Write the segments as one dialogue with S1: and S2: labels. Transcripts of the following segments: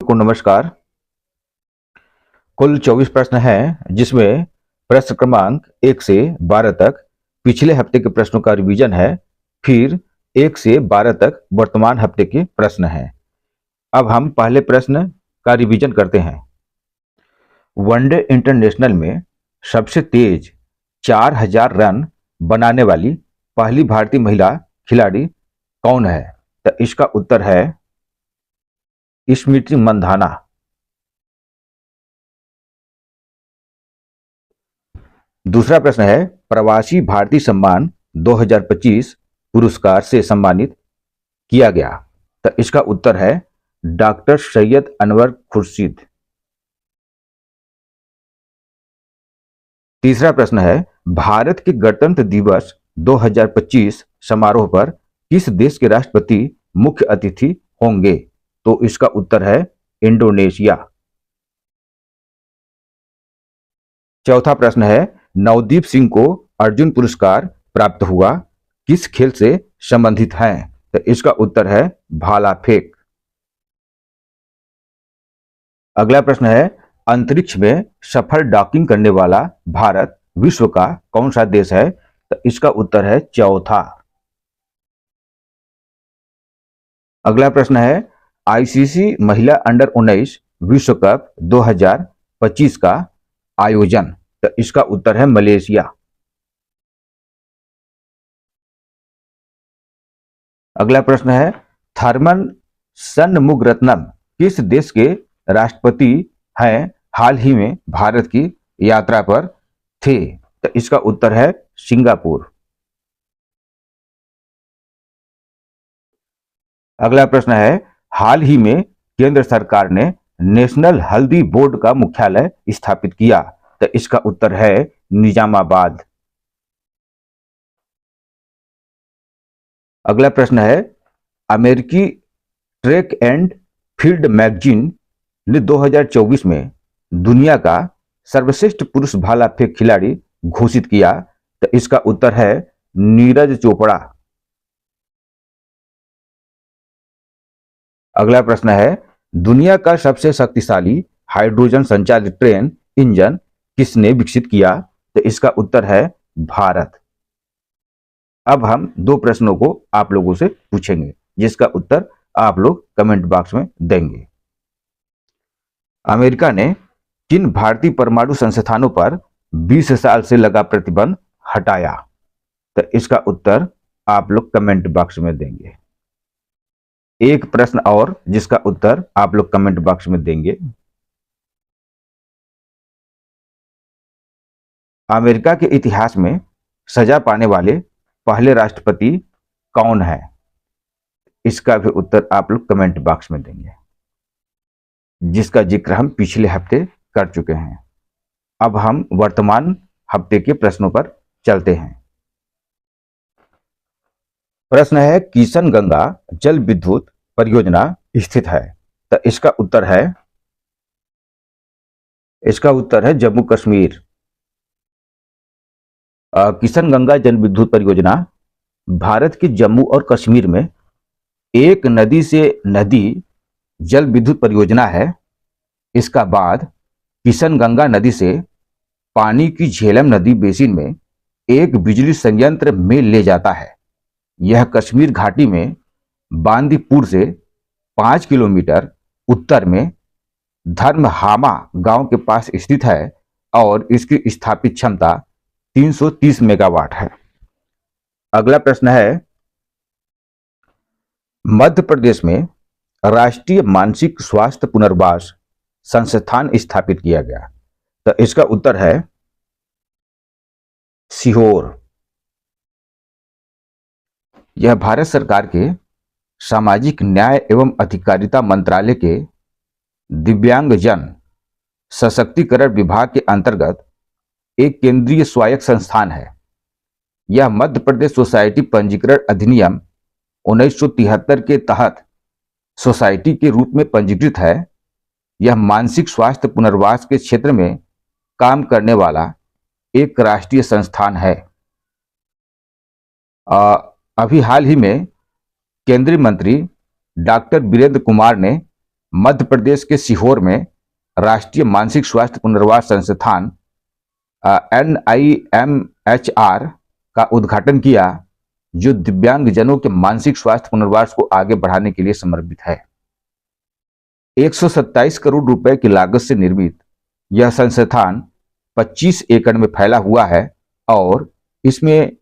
S1: को नमस्कार। कुल 24 प्रश्न हैं, जिसमें प्रश्न क्रमांक 1 से 12 तक पिछले हफ्ते के प्रश्नों का रिवीजन है। फिर 1 से 12 तक वर्तमान हफ्ते के प्रश्न हैं। अब हम पहले प्रश्न का रिवीजन करते हैं। वनडे इंटरनेशनल में सबसे तेज 4000 रन बनाने वाली पहली भारतीय महिला खिलाड़ी कौन है? तो इसका उत्तर है स्मृति मंधाना। दूसरा प्रश्न है, प्रवासी भारतीय सम्मान 2025 पुरस्कार से सम्मानित किया गया। तो इसका उत्तर है डॉक्टर सैयद अनवर खुर्शीद। तीसरा प्रश्न है, भारत के गणतंत्र दिवस 2025 समारोह पर किस देश के राष्ट्रपति मुख्य अतिथि होंगे? तो इसका उत्तर है इंडोनेशिया। चौथा प्रश्न है, नवदीप सिंह को अर्जुन पुरस्कार प्राप्त हुआ, किस खेल से संबंधित हैं? तो इसका उत्तर है भाला फेंक। अगला प्रश्न है, अंतरिक्ष में सफल डॉकिंग करने वाला भारत विश्व का कौन सा देश है? तो इसका उत्तर है चौथा। अगला प्रश्न है, आईसीसी महिला अंडर 19 विश्व कप 2025 का आयोजन। तो इसका उत्तर है मलेशिया। अगला प्रश्न है, थर्मन षणमुगरत्नम किस देश के राष्ट्रपति हैं, हाल ही में भारत की यात्रा पर थे? तो इसका उत्तर है सिंगापुर। अगला प्रश्न है, हाल ही में केंद्र सरकार ने नेशनल हल्दी बोर्ड का मुख्यालय स्थापित किया। तो इसका उत्तर है निजामाबाद। अगला प्रश्न है, अमेरिकी ट्रैक एंड फील्ड मैगजीन ने 2024 में दुनिया का सर्वश्रेष्ठ पुरुष भाला फेंक खिलाड़ी घोषित किया। तो इसका उत्तर है नीरज चोपड़ा। अगला प्रश्न है, दुनिया का सबसे शक्तिशाली हाइड्रोजन संचालित ट्रेन इंजन किसने विकसित किया? तो इसका उत्तर है भारत। अब हम दो प्रश्नों को आप लोगों से पूछेंगे, जिसका उत्तर आप लोग कमेंट बॉक्स में देंगे। अमेरिका ने किन भारतीय परमाणु संस्थानों पर 20 साल से लगा प्रतिबंध हटाया? तो इसका उत्तर आप लोग कमेंट बॉक्स में देंगे। एक प्रश्न और, जिसका उत्तर आप लोग कमेंट बॉक्स में देंगे। अमेरिका के इतिहास में सजा पाने वाले पहले राष्ट्रपति कौन है? इसका भी उत्तर आप लोग कमेंट बॉक्स में देंगे, जिसका जिक्र हम पिछले हफ्ते कर चुके हैं। अब हम वर्तमान हफ्ते के प्रश्नों पर चलते हैं। प्रश्न है, किशनगंगा जल विद्युत परियोजना स्थित है? तो इसका उत्तर है जम्मू कश्मीर। किशनगंगा जल विद्युत परियोजना भारत के जम्मू और कश्मीर में एक नदी से नदी जल विद्युत परियोजना है। इसका बाद किशनगंगा नदी से पानी की झेलम नदी बेसिन में एक बिजली संयंत्र में ले जाता है। यह कश्मीर घाटी में बांदीपुर से 5 किलोमीटर उत्तर में धर्महामा गांव के पास स्थित है और इसकी स्थापित क्षमता 330 मेगावाट है। अगला प्रश्न है, मध्य प्रदेश में राष्ट्रीय मानसिक स्वास्थ्य पुनर्वास संस्थान स्थापित किया गया। तो इसका उत्तर है सीहोर। यह भारत सरकार के सामाजिक न्याय एवं अधिकारिता मंत्रालय के दिव्यांगजन सशक्तिकरण विभाग के अंतर्गत एक केंद्रीय स्वायत्त संस्थान है। यह मध्य प्रदेश सोसाइटी पंजीकरण अधिनियम 1973 के तहत सोसाइटी के रूप में पंजीकृत है। यह मानसिक स्वास्थ्य पुनर्वास के क्षेत्र में काम करने वाला एक राष्ट्रीय संस्थान है। अभी हाल ही में केंद्रीय मंत्री डॉक्टर वीरेंद्र कुमार ने मध्य प्रदेश के सीहोर में राष्ट्रीय मानसिक स्वास्थ्य पुनर्वास संस्थान NIMHR का उद्घाटन किया, जो दिव्यांगजनों के मानसिक स्वास्थ्य पुनर्वास को आगे बढ़ाने के लिए समर्पित है। 127 करोड़ रुपए की लागत से निर्मित यह संस्थान 25 एकड़ में फैला हुआ है और इसमें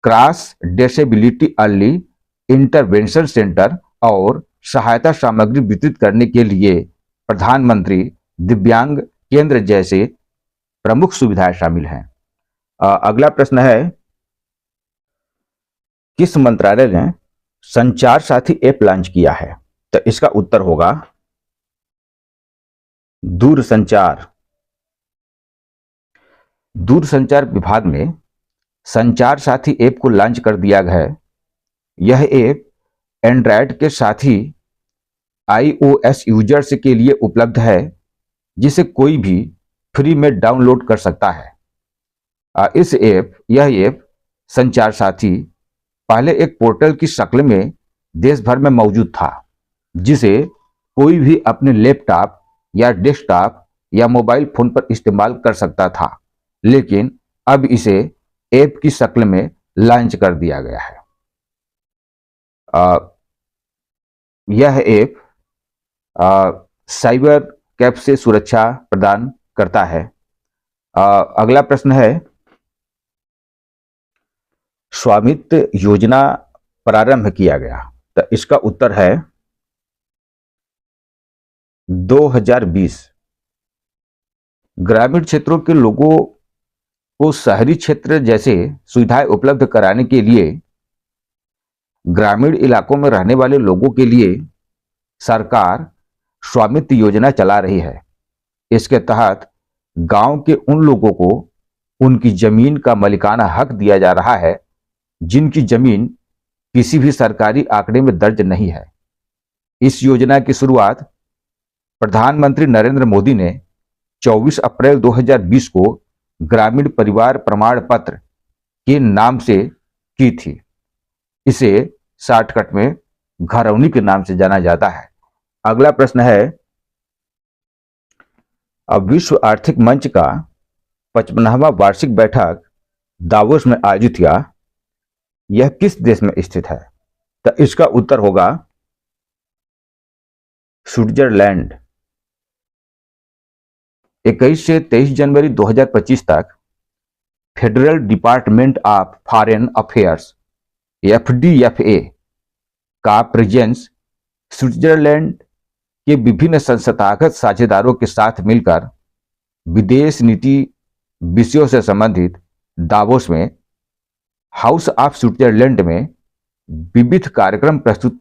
S1: cross disability early intervention centre और सहायता सामग्री वितरित करने के लिए प्रधानमंत्री दिव्यांग केंद्र जैसे प्रमुख सुविधाएं शामिल हैं। अगला प्रश्न है, किस मंत्रालय ने संचार साथी ऐप लॉन्च किया है? तो इसका उत्तर होगा दूरसंचार। दूरसंचार विभाग में संचार साथी ऐप को लॉन्च कर दिया गया है। यह ऐप एंड्रॉयड के साथ ही iOS यूजर्स के लिए उपलब्ध है, जिसे कोई भी फ्री में डाउनलोड कर सकता है। यह ऐप संचार साथी पहले एक पोर्टल की शक्ल में देश भर में मौजूद था, जिसे कोई भी अपने लैपटॉप या डेस्कटॉप या मोबाइल फोन पर इस्तेमाल कर सकता था, लेकिन अब इसे ऐप की शक्ल में लॉन्च कर दिया गया है। यह ऐप साइबर कैफ से सुरक्षा प्रदान करता है। अगला प्रश्न है, स्वामित्व योजना प्रारंभ किया गया? तो इसका उत्तर है 2020। ग्रामीण क्षेत्रों के लोगों को शहरी क्षेत्र जैसे सुविधाएं उपलब्ध कराने के लिए ग्रामीण इलाकों में रहने वाले लोगों के लिए सरकार स्वामित्व योजना चला रही है। इसके तहत गांव के उन लोगों को उनकी जमीन का मालिकाना हक दिया जा रहा है जिनकी जमीन किसी भी सरकारी आंकड़े में दर्ज नहीं है। इस योजना की शुरुआत प्रधानमंत्री नरेंद्र मोदी ने 24 अप्रैल 2020 को ग्रामीण परिवार प्रमाण पत्र के नाम से की थी। इसे शॉर्टकट में घरौनी के नाम से जाना जाता है। अगला प्रश्न है, अब विश्व आर्थिक मंच का 55वां वार्षिक बैठक दावोस में आयोजित हुआ, यह किस देश में स्थित है? तो इसका उत्तर होगा स्विट्जरलैंड। 21 से 23 जनवरी 2025 तक federal department of foreign affairs FDFA का प्रेजेंस स्विट्जरलैंड के विभिन्न संस्थागत साझेदारों के साथ मिलकर विदेश नीति विषयों से संबंधित दावोस में हाउस ऑफ स्विट्जरलैंड में विविध कार्यक्रम प्रस्तुत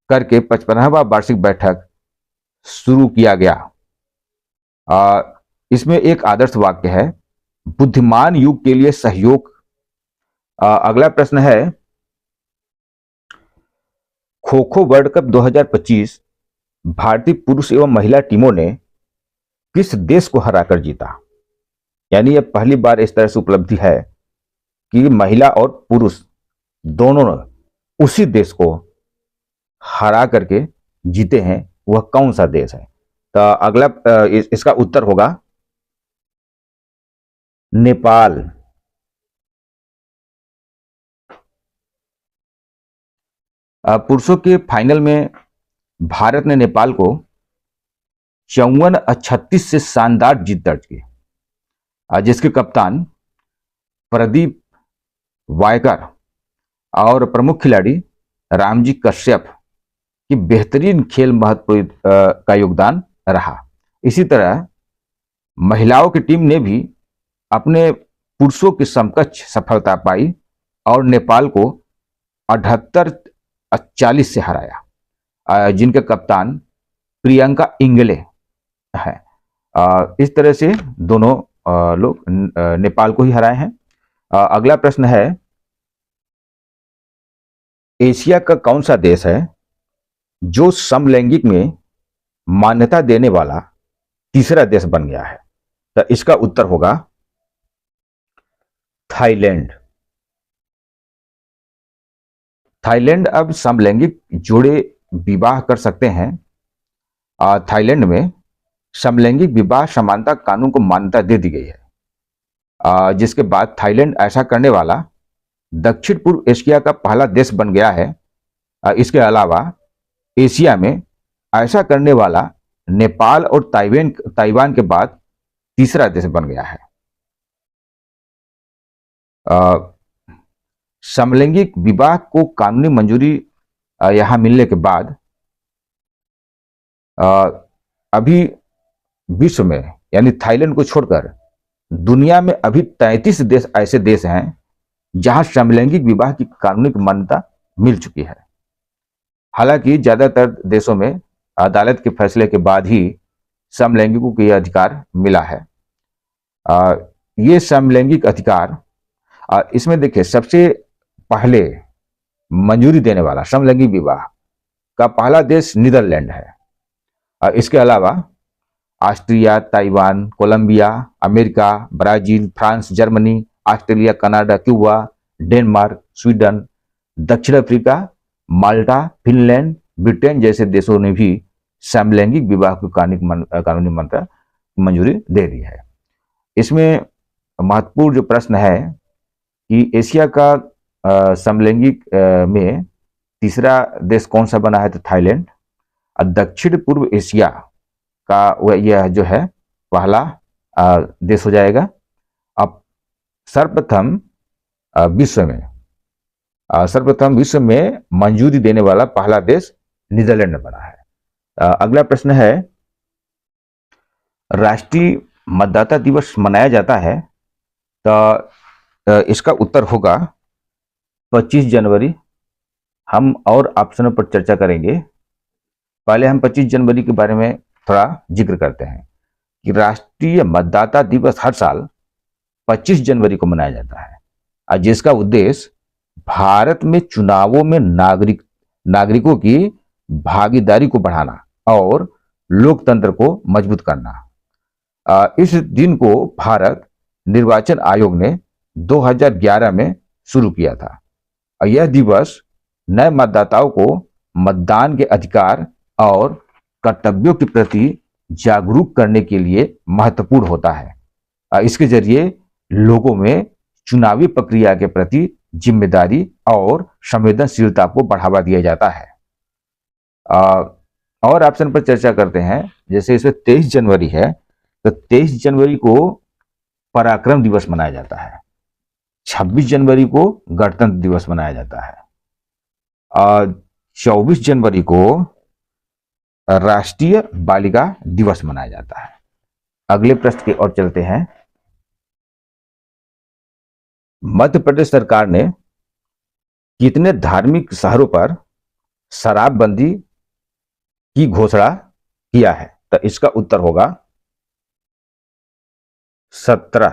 S1: करके 55वां वार्षिक बैठक शुरू किया गया। इसमें एक आदर्श वाक्य है, बुद्धिमान युग के लिए सहयोग। अगला प्रश्न है, खो खो वर्ल्ड कप 2025 भारतीय पुरुष एवं महिला टीमों ने किस देश को हराकर जीता? यानी यह पहली बार इस तरह से उपलब्धि है कि महिला और पुरुष दोनों उसी देश को हरा करके जीते हैं। वह कौन सा देश है? तो अगला इसका उत्तर होगा नेपाल। पुरुषों के फाइनल में भारत ने नेपाल को 54-36 से शानदार जीत दर्ज की, जिसके कप्तान प्रदीप वायकर और प्रमुख खिलाड़ी रामजी कश्यप की बेहतरीन खेल महत्व का योगदान रहा। इसी तरह महिलाओं की टीम ने भी अपने पुरुषों की समकक्ष सफलता पाई और नेपाल को 78-40 से हराया, जिनके कप्तान प्रियंका इंगले है। इस तरह से दोनों लोग नेपाल को ही हराए हैं। अगला प्रश्न है, एशिया का कौन सा देश है जो समलैंगिक में मान्यता देने वाला तीसरा देश बन गया है? तो इसका उत्तर होगा थाईलैंड। थाईलैंड अब समलैंगिक जोड़े विवाह कर सकते हैं, थाईलैंड में समलैंगिक विवाह समानता कानून को मान्यता दे दी गई है, जिसके बाद थाईलैंड ऐसा करने वाला दक्षिण पूर्व एशिया का पहला देश बन गया है। इसके अलावा एशिया में ऐसा करने वाला नेपाल और ताइवान के बाद तीसरा देश बन गया है। समलैंगिक विवाह को कानूनी मंजूरी यहां मिलने के बाद अभी विश्व में यानी थाईलैंड को छोड़कर दुनिया में अभी 33 देश ऐसे देश हैं जहां समलैंगिक विवाह की कानूनी मान्यता मिल चुकी है। हालांकि ज्यादातर देशों में अदालत के फैसले के बाद ही समलैंगिकों को यह अधिकार मिला है। ये समलैंगिक अधिकार इसमें देखिए, सबसे पहले मंजूरी देने वाला समलैंगिक विवाह का पहला देश नीदरलैंड है। इसके अलावा Austria, Taiwan, Colombia, America, Brazil, France, Germany, Australia, Canada, Cuba, Denmark, Sweden, दक्षिण अफ्रीका, माल्टा, फिनलैंड, ब्रिटेन जैसे देशों ने भी समलैंगिक विवाह को कानूनी मान्यता मंजूरी दे दी है। इसमें महत्वपूर्ण जो प्रश्न है कि एशिया का समलैंगिक में तीसरा देश कौन सा बना है, तो थाईलैंड। दक्षिण पूर्व एशिया का यह जो है पहला देश हो जाएगा। अब सर्वप्रथम विश्व में मंजूरी देने वाला पहला देश नीदरलैंड बना है। अगला प्रश्न है, राष्ट्रीय मतदाता दिवस मनाया जाता है, तो इसका उत्तर होगा 25 जनवरी। हम और ऑप्शनों पर चर्चा करेंगे। पहले हम 25 जनवरी के बारे में थोड़ा जिक्र करते हैं कि राष्ट्रीय मतदाता दिवस हर साल 25 जनवरी को मनाया जाता है, जिसका उद्देश्य भारत में चुनावों में नागरिकों की भागीदारी को बढ़ाना और लोकतंत्र को मजबूत करना। इस दिन को भारत निर्वाचन आयोग ने 2011 में शुरू किया था। यह दिवस नए मतदाताओं को मतदान के अधिकार और कर्तव्यों के प्रति जागरूक करने के लिए महत्वपूर्ण होता है। इसके जरिए लोगों में चुनावी प्रक्रिया के प्रति जिम्मेदारी और संवेदनशीलता को बढ़ावा दिया जाता है। और ऑप्शन पर चर्चा करते हैं। जैसे इसमें 23 जनवरी है, तो 23 जनवरी को पराक्रम दिवस मनाया जाता है। 26 जनवरी को गणतंत्र दिवस मनाया जाता है। 24 जनवरी को राष्ट्रीय बालिका दिवस मनाया जाता है। अगले प्रश्न की ओर चलते हैं। मध्य प्रदेश सरकार ने कितने धार्मिक शहरों पर शराबबंदी की घोषणा किया है, तो इसका उत्तर होगा 17।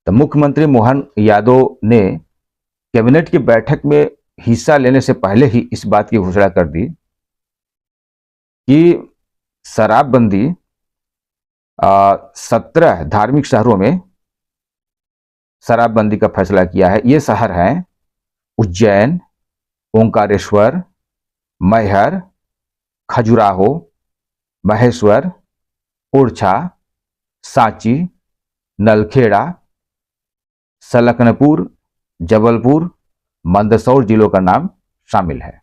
S1: तो मुख्यमंत्री मोहन यादव ने कैबिनेट की बैठक में हिस्सा लेने से पहले ही इस बात की घोषणा कर दी कि शराबबंदी 17 धार्मिक शहरों में शराबबंदी का फैसला किया है। ये शहर हैं उज्जैन, ओंकारेश्वर, मैहर, खजुराहो, महेश्वर, ओरछा, सांची, नलखेड़ा, सलकनपुर, जबलपुर, मंदसौर जिलों का नाम शामिल है।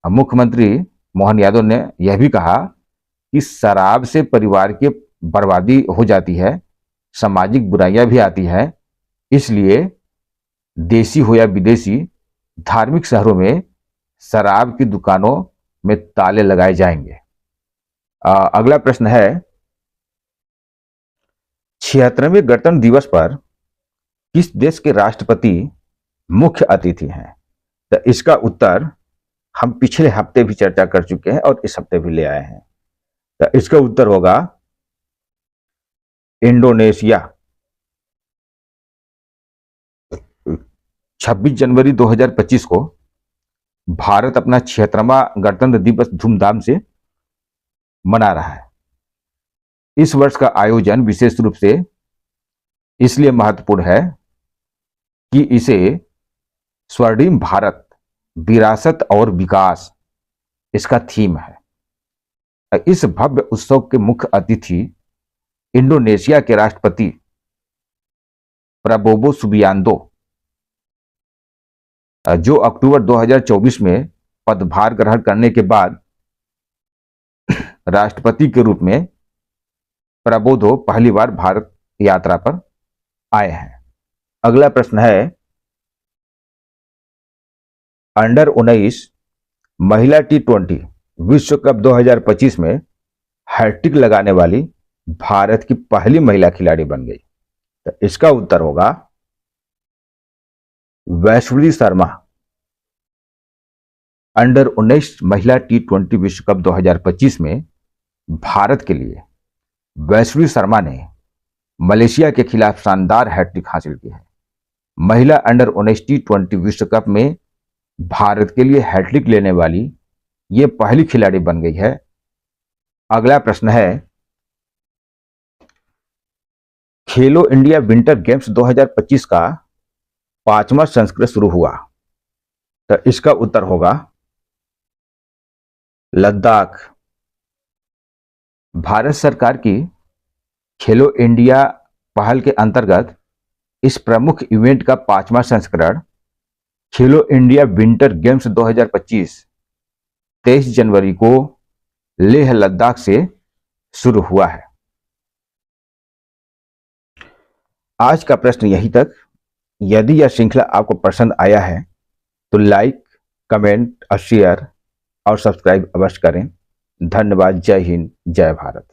S1: मुख्यमंत्री मोहन यादव ने यह भी कहा कि शराब से परिवार की बर्बादी हो जाती है, सामाजिक बुराइयां भी आती है, इसलिए देसी हो या विदेशी धार्मिक शहरों में शराब की दुकानों में ताले लगाए जाएंगे। अगला प्रश्न है, 76वें गणतंत्र दिवस पर किस देश के राष्ट्रपति मुख्य अतिथि हैं? तो इसका उत्तर हम पिछले हफ्ते भी चर्चा कर चुके हैं और इस हफ्ते भी ले आए हैं। तो इसका उत्तर होगा इंडोनेशिया। 26 जनवरी 2025 को भारत अपना 76वां गणतंत्र दिवस धूमधाम से मना रहा है। इस वर्ष का आयोजन विशेष रूप से इसलिए महत्वपूर्ण है कि इसे स्वर्णिम भारत विरासत और विकास इसका थीम है। इस भव्य उत्सव के मुख्य अतिथि इंडोनेशिया के राष्ट्रपति प्रबोवो सुबियांतो, जो अक्टूबर 2024 में पदभार ग्रहण करने के बाद राष्ट्रपति के रूप में प्रबोधो पहली बार भारत यात्रा पर आए हैं। अगला प्रश्न है, अंडर 19 महिला T20 विश्व कप 2025 में हैट्रिक लगाने वाली भारत की पहली महिला खिलाड़ी बन गई। तो इसका उत्तर होगा वैष्णवी शर्मा। अंडर 19 महिला T20 विश्व कप 2025 में भारत के लिए वैष्णवी शर्मा ने मलेशिया के खिलाफ शानदार हैट्रिक हासिल की है। महिला अंडर 19 T20 विश्व कप में भारत के लिए हैट्रिक लेने वाली ये पहली खिलाड़ी बन गई है। अगला प्रश्न है, खेलो इंडिया विंटर गेम्स 2025 का 5वां संस्करण शुरू हुआ। तो इसका उत्तर होगा लद्दाख। भारत सरकार की खेलो इंडिया पहल के अंतर्गत इस प्रमुख इवेंट का 5वां संस्करण खेलो इंडिया विंटर गेम्स 2025 23 जनवरी को लेह लद्दाख से शुरू हुआ है। आज का प्रश्न यहीं तक। यदि यह श्रृंखला आपको पसंद आया है तो लाइक, कमेंट और शेयर और सब्सक्राइब अवश्य करें। धन्यवाद। जय हिंद, जय भारत।